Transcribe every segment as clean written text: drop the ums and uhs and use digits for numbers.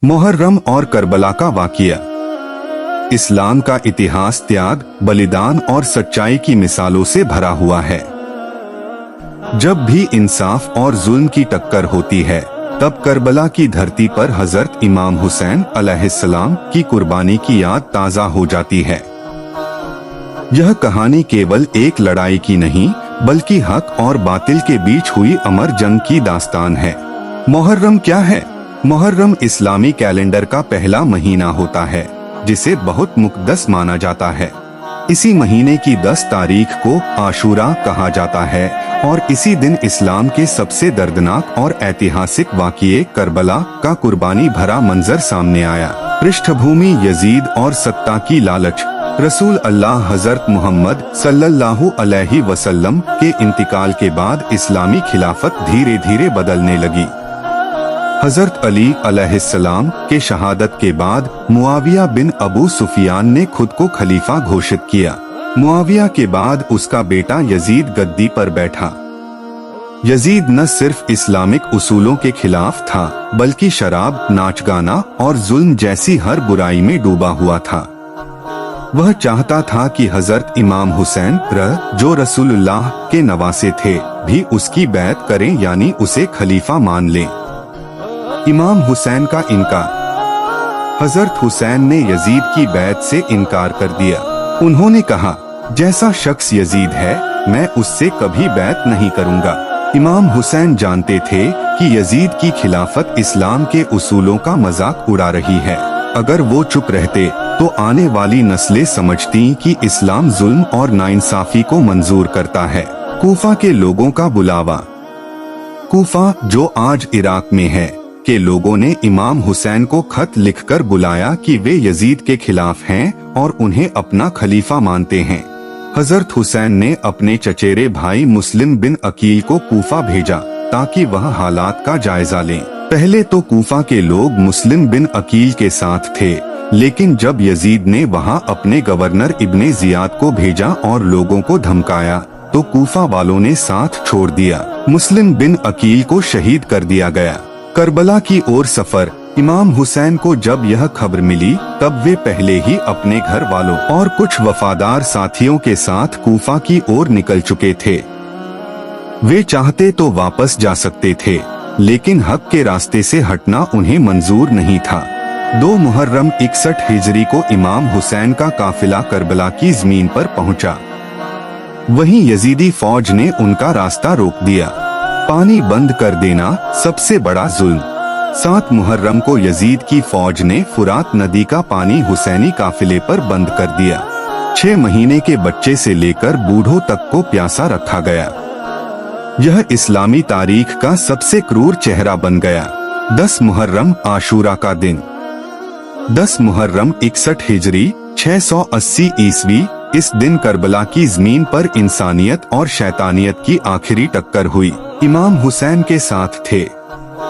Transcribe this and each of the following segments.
मुहर्रम और करबला का वाक़या। इस्लाम का इतिहास त्याग, बलिदान और सच्चाई की मिसालों से भरा हुआ है। जब भी इंसाफ और जुल्म की टक्कर होती है, तब करबला की धरती पर हजरत इमाम हुसैन अलैहिस्सलाम की कुर्बानी की याद ताज़ा हो जाती है। यह कहानी केवल एक लड़ाई की नहीं, बल्कि हक और बातिल के बीच हुई अमर जंग की दास्तान है। मुहर्रम क्या है? मुहर्रम इस्लामी कैलेंडर का पहला महीना होता है, जिसे बहुत मुक़द्दस माना जाता है। इसी महीने की 10 तारीख को आशूरा कहा जाता है और इसी दिन इस्लाम के सबसे दर्दनाक और ऐतिहासिक वाक़ये करबला का कुर्बानी भरा मंजर सामने आया। पृष्ठभूमि यजीद और सत्ता की लालच। रसूल अल्लाह हजरत मोहम्मद सल्लल्लाहु अलैहि वसल्लम के इंतकाल के बाद इस्लामी खिलाफत धीरे धीरे बदलने लगी। हजरत अली अलैहिस्सलाम के शहादत के बाद मुआविया बिन अबू सुफियान ने खुद को खलीफा घोषित किया। मुआविया के बाद उसका बेटा यजीद गद्दी पर बैठा। यजीद न सिर्फ इस्लामिक उसूलों के खिलाफ था, बल्कि शराब, नाच गाना और जुल्म जैसी हर बुराई में डूबा हुआ था। वह चाहता था कि हजरत इमाम हुसैन जो रसूलुल्लाह के नवासे थे, भी उसकी बैत करें, यानी उसे खलीफा मान लें। इमाम हुसैन का इनकार। हजरत हुसैन ने यजीद की बैत से इनकार कर दिया। उन्होंने कहा, जैसा शख्स यजीद है, मैं उससे कभी बैत नहीं करूंगा। इमाम हुसैन जानते थे कि यजीद की खिलाफत इस्लाम के उसूलों का मजाक उड़ा रही है। अगर वो चुप रहते तो आने वाली नस्लें समझती कि इस्लाम जुल्म और नाइंसाफी को मंजूर करता है। कूफा के लोगों का बुलावा। कूफा, जो आज इराक में है, के लोगों ने इमाम हुसैन को खत लिखकर बुलाया कि वे यजीद के खिलाफ हैं और उन्हें अपना खलीफा मानते हैं। हजरत हुसैन ने अपने चचेरे भाई मुस्लिम बिन अकील को कूफा भेजा ताकि वह हालात का जायजा लें। पहले तो कूफा के लोग मुस्लिम बिन अकील के साथ थे, लेकिन जब यजीद ने वहां अपने गवर्नर इब्ने जियाद को भेजा और लोगों को धमकाया, तो कूफा वालों ने साथ छोड़ दिया। मुस्लिम बिन अकील को शहीद कर दिया गया। करबला की ओर सफर। इमाम हुसैन को जब यह खबर मिली, तब वे पहले ही अपने घर वालों और कुछ वफादार साथियों के साथ कूफा की ओर निकल चुके थे। वे चाहते तो वापस जा सकते थे, लेकिन हक के रास्ते से हटना उन्हें मंजूर नहीं था। 2 मुहर्रम 61 हिजरी को इमाम हुसैन का काफिला करबला की जमीन पर पहुंचा। वहीं यजीदी फौज ने उनका रास्ता रोक दिया। पानी बंद कर देना सबसे बड़ा जुल्म। 7 मुहर्रम को यजीद की फौज ने फुरात नदी का पानी हुसैनी काफिले पर बंद कर दिया। 6 महीने के बच्चे से लेकर बूढ़ों तक को प्यासा रखा गया। यह इस्लामी तारीख का सबसे क्रूर चेहरा बन गया। 10 मुहर्रम आशूरा का दिन। 10 मुहर्रम 61 हिजरी 680 ईस्वी। इस दिन करबला की जमीन पर इंसानियत और शैतानियत की आखिरी टक्कर हुई। इमाम हुसैन के साथ थे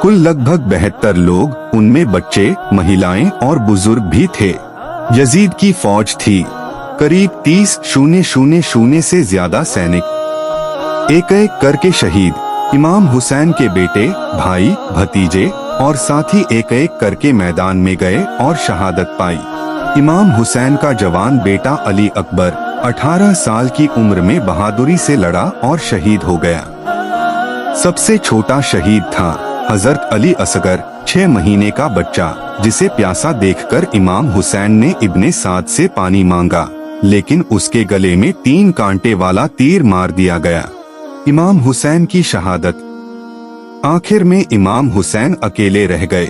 कुल लगभग 72 लोग, उनमें बच्चे, महिलाएं और बुजुर्ग भी थे। यजीद की फौज थी करीब 30,000 से ज्यादा सैनिक। एक एक करके शहीद। इमाम हुसैन के बेटे, भाई, भतीजे और साथी एक एक करके मैदान में गए और शहादत पाई। इमाम हुसैन का जवान बेटा अली अकबर 18 साल की उम्र में बहादुरी से लड़ा और शहीद हो गया। सबसे छोटा शहीद था हजरत अली असगर, 6 महीने का बच्चा, जिसे प्यासा देखकर इमाम हुसैन ने इब्ने साद से पानी मांगा, लेकिन उसके गले में 3 कांटे वाला तीर मार दिया गया। इमाम हुसैन की शहादत। आखिर में इमाम हुसैन अकेले रह गए।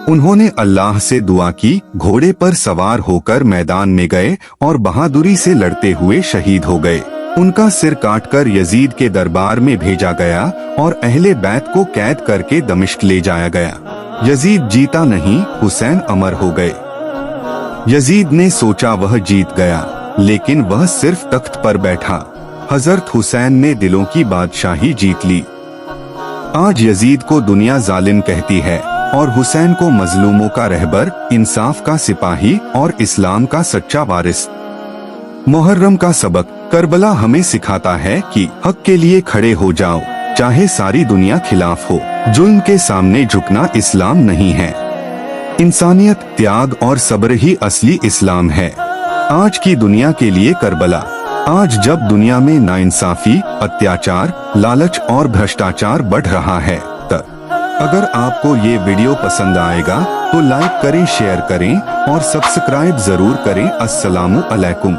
उन्होंने अल्लाह से दुआ की, घोड़े पर सवार होकर मैदान में गए और बहादुरी से लड़ते हुए शहीद हो गए। उनका सिर काटकर यजीद के दरबार में भेजा गया और अहले बैत को कैद करके दमिश्क ले जाया गया। यजीद जीता नहीं, हुसैन अमर हो गए। यजीद ने सोचा वह जीत गया, लेकिन वह सिर्फ तख्त पर बैठा। हजरत हुसैन ने दिलों की बादशाही जीत ली। आज यजीद को दुनिया जालिम कहती है और हुसैन को मजलूमों का रहबर, इंसाफ का सिपाही और इस्लाम का सच्चा वारिस। मुहर्रम का सबक। करबला हमें सिखाता है कि हक के लिए खड़े हो जाओ, चाहे सारी दुनिया खिलाफ हो। जुल्म के सामने झुकना इस्लाम नहीं है। इंसानियत, त्याग और सब्र ही असली इस्लाम है। आज की दुनिया के लिए करबला। आज जब दुनिया में नाइंसाफी, अत्याचार, लालच और भ्रष्टाचार बढ़ रहा है, अगर आपको ये वीडियो पसंद आएगा तो लाइक करें, शेयर करें और सब्सक्राइब जरूर करें। अस्सलामु अलैकुम।